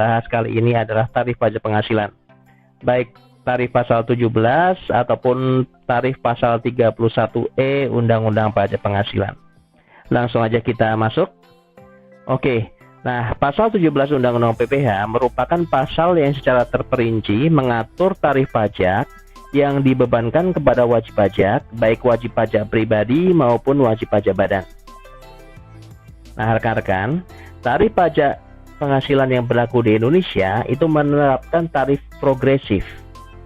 bahas kali ini adalah tarif pajak penghasilan. Baik tarif pasal 17 ataupun tarif pasal 31E Undang-Undang Pajak Penghasilan. Langsung aja kita masuk. Oke. Nah, pasal 17 Undang-Undang PPH merupakan pasal yang secara terperinci mengatur tarif pajak yang dibebankan kepada wajib pajak, baik wajib pajak pribadi maupun wajib pajak badan. Nah, rekan-rekan, tarif pajak penghasilan yang berlaku di Indonesia itu menerapkan tarif progresif.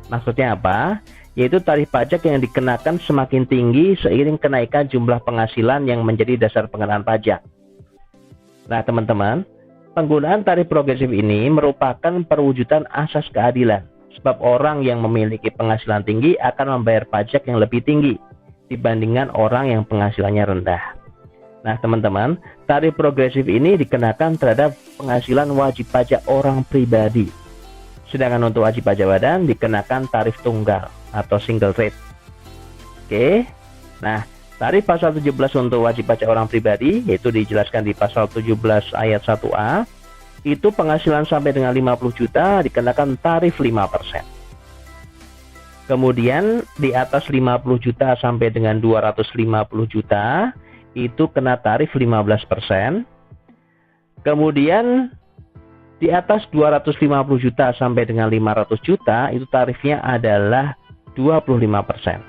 Maksudnya apa? Yaitu tarif pajak yang dikenakan semakin tinggi seiring kenaikan jumlah penghasilan yang menjadi dasar pengenaan pajak. Nah, teman-teman, penggunaan tarif progresif ini merupakan perwujudan asas keadilan, sebab orang yang memiliki penghasilan tinggi akan membayar pajak yang lebih tinggi dibandingkan orang yang penghasilannya rendah. Nah, teman-teman, tarif progresif ini dikenakan terhadap penghasilan wajib pajak orang pribadi. Sedangkan untuk wajib pajak badan dikenakan tarif tunggal atau single rate. Oke. Nah, tarif pasal 17 untuk wajib pajak orang pribadi yaitu dijelaskan di pasal 17 ayat 1A. Itu penghasilan sampai dengan 50 juta dikenakan tarif 5%. Kemudian di atas 50 juta sampai dengan 250 juta itu kena tarif 15%. Kemudian di atas 250 juta sampai dengan 500 juta itu tarifnya adalah 25%.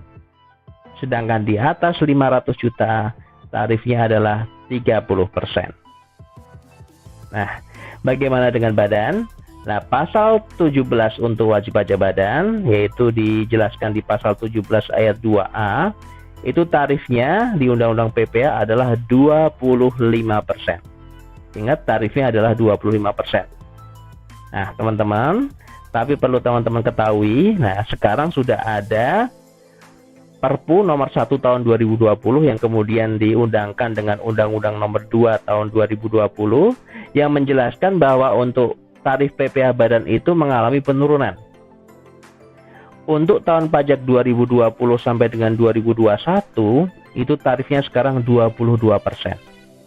Sedangkan di atas 500 juta tarifnya adalah 30%. Nah, bagaimana dengan badan? Nah, pasal 17 untuk wajib pajak badan yaitu dijelaskan di pasal 17 ayat 2A. Itu tarifnya di Undang-Undang PPH adalah 25%. Ingat, tarifnya adalah 25%. Nah, teman-teman, tapi perlu teman-teman ketahui, nah sekarang sudah ada Perpu nomor 1 tahun 2020 yang kemudian diundangkan dengan Undang-Undang nomor 2 tahun 2020 yang menjelaskan bahwa untuk tarif PPH badan itu mengalami penurunan. Untuk tahun pajak 2020 sampai dengan 2021 itu tarifnya sekarang 22%.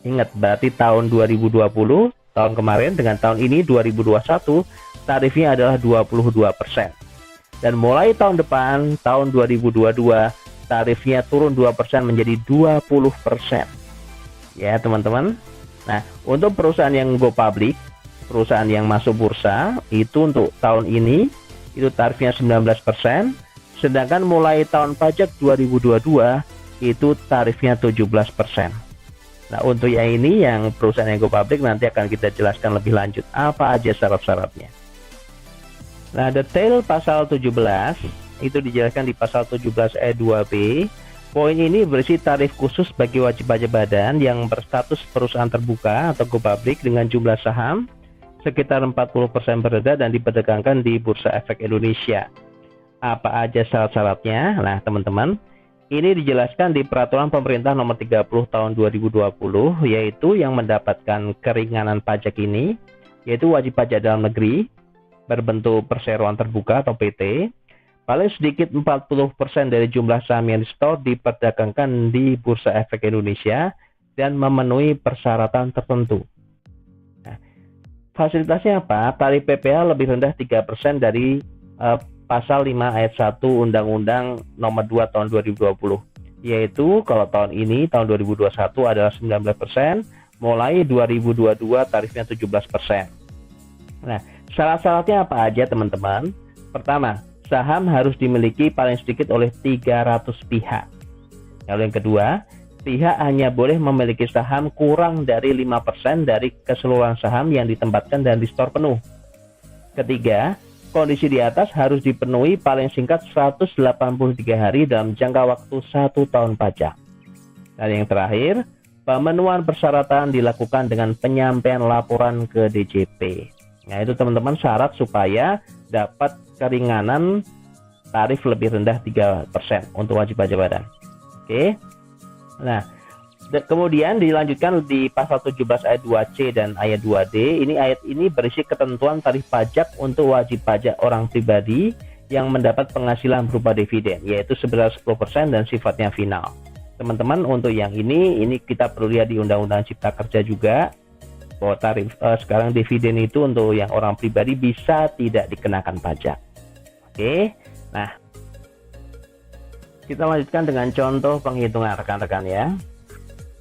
Ingat, berarti tahun 2020 tahun kemarin dengan tahun ini 2021 tarifnya adalah 22%. Dan mulai tahun depan tahun 2022 tarifnya turun 2% menjadi 20%. Ya, teman-teman. Nah, untuk perusahaan yang go public, perusahaan yang masuk bursa itu untuk tahun ini itu tarifnya 19%, sedangkan mulai tahun pajak 2022 itu tarifnya 17%. Nah, untuk yang ini yang perusahaan yang go public nanti akan kita jelaskan lebih lanjut apa aja syarat-syaratnya. Nah, detail pasal 17 itu dijelaskan di pasal 17 ayat 2B. Poin ini berisi tarif khusus bagi wajib pajak badan yang berstatus perusahaan terbuka atau go public dengan jumlah saham sekitar 40% beredar dan diperdagangkan di Bursa Efek Indonesia. Apa aja syarat-syaratnya? Nah, teman-teman, ini dijelaskan di Peraturan Pemerintah Nomor 30 Tahun 2020, yaitu yang mendapatkan keringanan pajak ini, yaitu wajib pajak dalam negeri, berbentuk perseroan terbuka atau PT, paling sedikit 40% dari jumlah saham yang disetor diperdagangkan di Bursa Efek Indonesia dan memenuhi persyaratan tertentu. Fasilitasnya apa? Tarif PPH lebih rendah 3% dari pasal 5 ayat 1 Undang-Undang nomor 2 tahun 2020. Yaitu kalau tahun ini, tahun 2021 adalah 19%, mulai 2022 tarifnya 17%. Nah, syarat-syaratnya apa aja teman-teman? Pertama, saham harus dimiliki paling sedikit oleh 300 pihak. Lalu yang kedua, pihak hanya boleh memiliki saham kurang dari 5% dari keseluruhan saham yang ditempatkan dan di-store penuh. Ketiga, kondisi di atas harus dipenuhi paling singkat 183 hari dalam jangka waktu 1 tahun pajak. Dan yang terakhir, pemenuhan persyaratan dilakukan dengan penyampaian laporan ke DJP. Nah, itu teman-teman syarat supaya dapat keringanan tarif lebih rendah 3% untuk wajib pajak badan. Oke. Nah, kemudian dilanjutkan di pasal 17 ayat 2C dan ayat 2D. Ayat ini berisi ketentuan tarif pajak untuk wajib pajak orang pribadi yang mendapat penghasilan berupa dividen, yaitu sebesar 10% dan sifatnya final. Teman-teman, untuk yang ini kita perlu lihat di Undang-Undang Cipta Kerja juga. bahwa tarif sekarang dividen itu untuk yang orang pribadi bisa tidak dikenakan pajak. Oke, nah kita lanjutkan dengan contoh penghitungan rekan-rekan ya.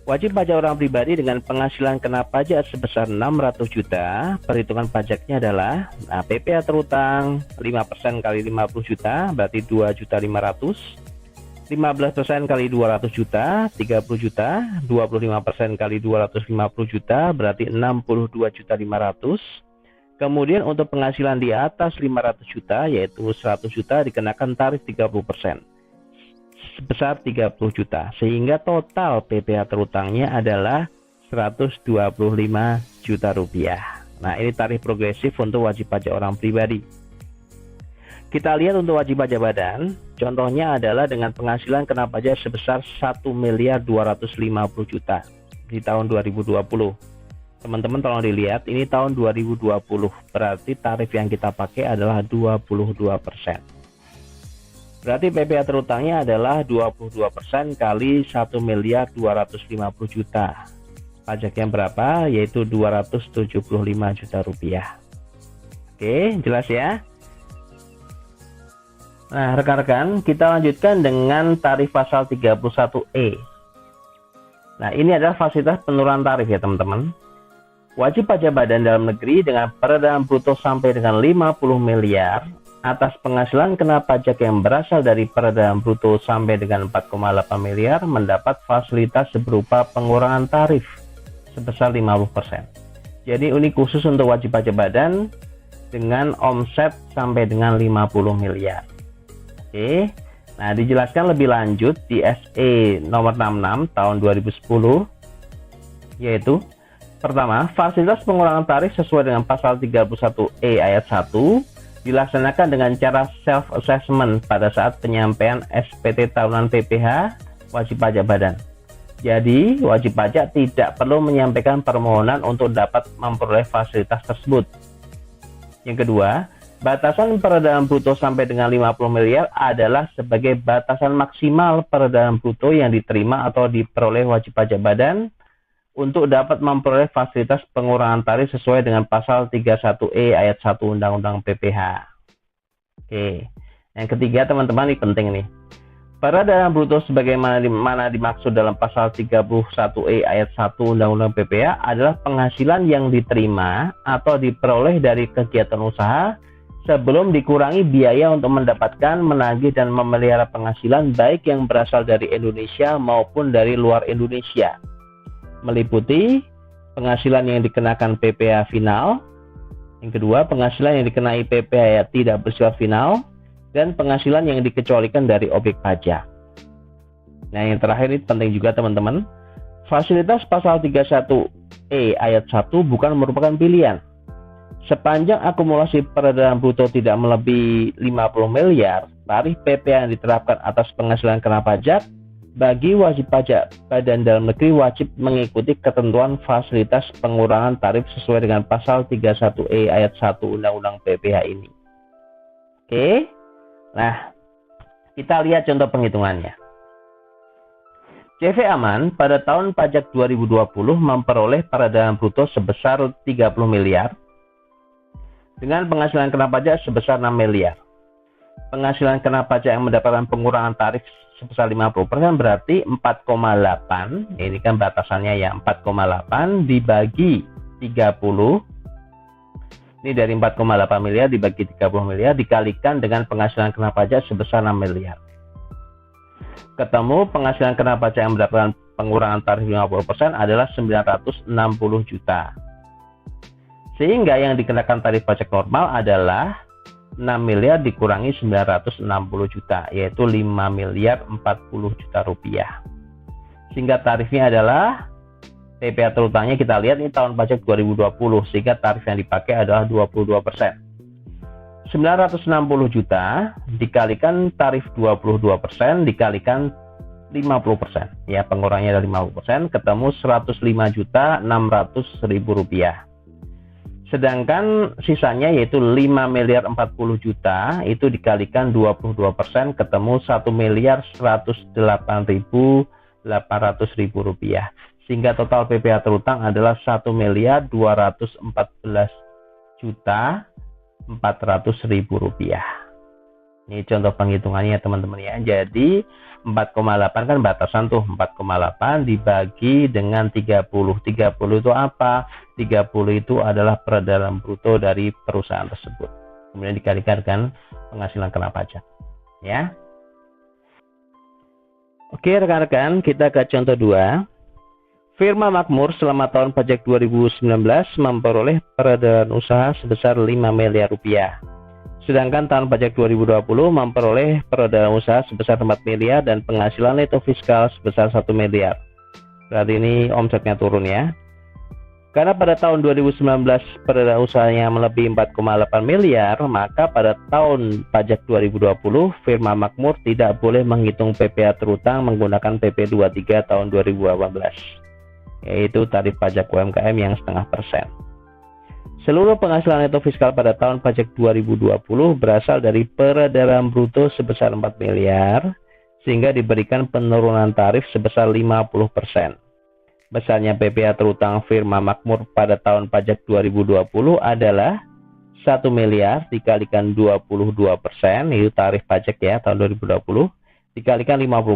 Wajib pajak orang pribadi dengan penghasilan kena pajak sebesar 600 juta, perhitungan pajaknya adalah PPh terutang 5% kali 50 juta, berarti 2.500.000. 15% kali 200 juta, 30 juta, 25% kali 250 juta, berarti 62.500.000. Kemudian untuk penghasilan di atas 500 juta, yaitu 100 juta, dikenakan tarif 30%. Sebesar 30 juta, sehingga total PPh terutangnya adalah 125 juta rupiah. Nah, ini tarif progresif untuk wajib pajak orang pribadi. Kita lihat untuk wajib pajak badan, contohnya adalah dengan penghasilan kena pajak sebesar 1.250 juta di tahun 2020. Teman-teman tolong dilihat, ini tahun 2020, berarti tarif yang kita pakai adalah 22%. Berarti PPh terutangnya adalah 22% kali 1.250 juta. Pajaknya berapa? Yaitu 275 juta rupiah. Oke, jelas ya? Nah, rekan-rekan, kita lanjutkan dengan tarif pasal 31E. Nah, ini adalah fasilitas penurunan tarif ya teman-teman. Wajib pajak badan dalam negeri dengan peredaran bruto sampai dengan 50 miliar atas penghasilan kena pajak yang berasal dari peredaran bruto sampai dengan 4,8 miliar mendapat fasilitas berupa pengurangan tarif sebesar 50%. Jadi ini khusus untuk wajib pajak badan dengan omset sampai dengan 50 miliar. Oke. Nah, dijelaskan lebih lanjut di SE nomor 66 tahun 2010, yaitu pertama, fasilitas pengurangan tarif sesuai dengan pasal 31E ayat 1 dilaksanakan dengan cara self-assessment pada saat penyampaian SPT tahunan PPh wajib pajak badan. Jadi, wajib pajak tidak perlu menyampaikan permohonan untuk dapat memperoleh fasilitas tersebut. Yang kedua, batasan peredaran bruto sampai dengan 50 miliar adalah sebagai batasan maksimal peredaran bruto yang diterima atau diperoleh wajib pajak badan untuk dapat memperoleh fasilitas pengurangan tarif sesuai dengan pasal 31E ayat 1 Undang-Undang PPh. Oke. Yang ketiga teman-teman, ini penting nih. Peredaran bruto sebagaimana dimaksud dalam pasal 31E ayat 1 Undang-Undang PPh adalah penghasilan yang diterima atau diperoleh dari kegiatan usaha sebelum dikurangi biaya untuk mendapatkan, menagih, dan memelihara penghasilan baik yang berasal dari Indonesia maupun dari luar Indonesia. Meliputi penghasilan yang dikenakan PPh final, yang kedua penghasilan yang dikenai PPh tidak bersifat final, dan penghasilan yang dikecualikan dari objek pajak. Nah, yang terakhir ini penting juga teman-teman, fasilitas pasal 31E ayat 1 bukan merupakan pilihan. Sepanjang akumulasi peredaran bruto tidak melebihi 50 miliar, tarif PPh yang diterapkan atas penghasilan kena pajak bagi wajib pajak badan dalam negeri wajib mengikuti ketentuan fasilitas pengurangan tarif sesuai dengan pasal 31E ayat 1 Undang-Undang PPh ini. Oke. Nah, kita lihat contoh penghitungannya. CV Aman pada tahun pajak 2020 memperoleh peredaran bruto sebesar 30 miliar dengan penghasilan kena pajak sebesar 6 miliar. Penghasilan kena pajak yang mendapatkan pengurangan tarif sebesar 50% berarti 4,8, ini kan batasannya ya, 4,8 dibagi 30, ini dari 4,8 miliar dibagi 30 miliar dikalikan dengan penghasilan kena pajak sebesar 6 miliar. Ketemu penghasilan kena pajak yang mendapatkan pengurangan tarif 50% adalah 960 juta. Sehingga yang dikenakan tarif pajak normal adalah 6 miliar dikurangi 960 juta, yaitu 5 miliar 40 juta rupiah. Sehingga tarifnya adalah PPh terutangnya kita lihat ini tahun pajak 2020, sehingga tarif yang dipakai adalah 22%. 960 juta dikalikan tarif 22% dikalikan 50%. Ya, pengurangnya dari 50%, ketemu 105.600.000 rupiah. Sedangkan sisanya yaitu 5 miliar 40 juta itu dikalikan 22% ketemu 1 miliar 108.800.000 rupiah. sehingga total PPh terutang adalah 1.214.400.000 rupiah. Ini contoh penghitungannya teman-teman ya. Jadi 4,8 kan batasan tuh, 4,8 dibagi dengan 30. 30 itu apa? 30 itu adalah peredaran bruto dari perusahaan tersebut. Kemudian dikalikan dengan penghasilan kena pajak. Ya. Oke rekan-rekan, kita ke contoh 2. Firma Makmur selama tahun pajak 2019 memperoleh peredaran usaha sebesar 5 miliar rupiah. Sedangkan tahun pajak 2020 memperoleh peredaran usaha sebesar 4 miliar dan penghasilan neto fiskal sebesar 1 miliar. Berarti ini omsetnya turun ya. Karena pada tahun 2019 peredaran usahanya melebihi 4,8 miliar, maka pada tahun pajak 2020 firma Makmur tidak boleh menghitung PPh terutang menggunakan PP 23 tahun 2018, yaitu tarif pajak UMKM yang 0,5%. Seluruh penghasilan neto fiskal pada tahun pajak 2020 berasal dari peredaran bruto sebesar 4 miliar, sehingga diberikan penurunan tarif sebesar 50%. Besarnya PPh terutang firma Makmur pada tahun pajak 2020 adalah 1 miliar dikalikan 22%, itu tarif pajak ya tahun 2020, dikalikan 50%.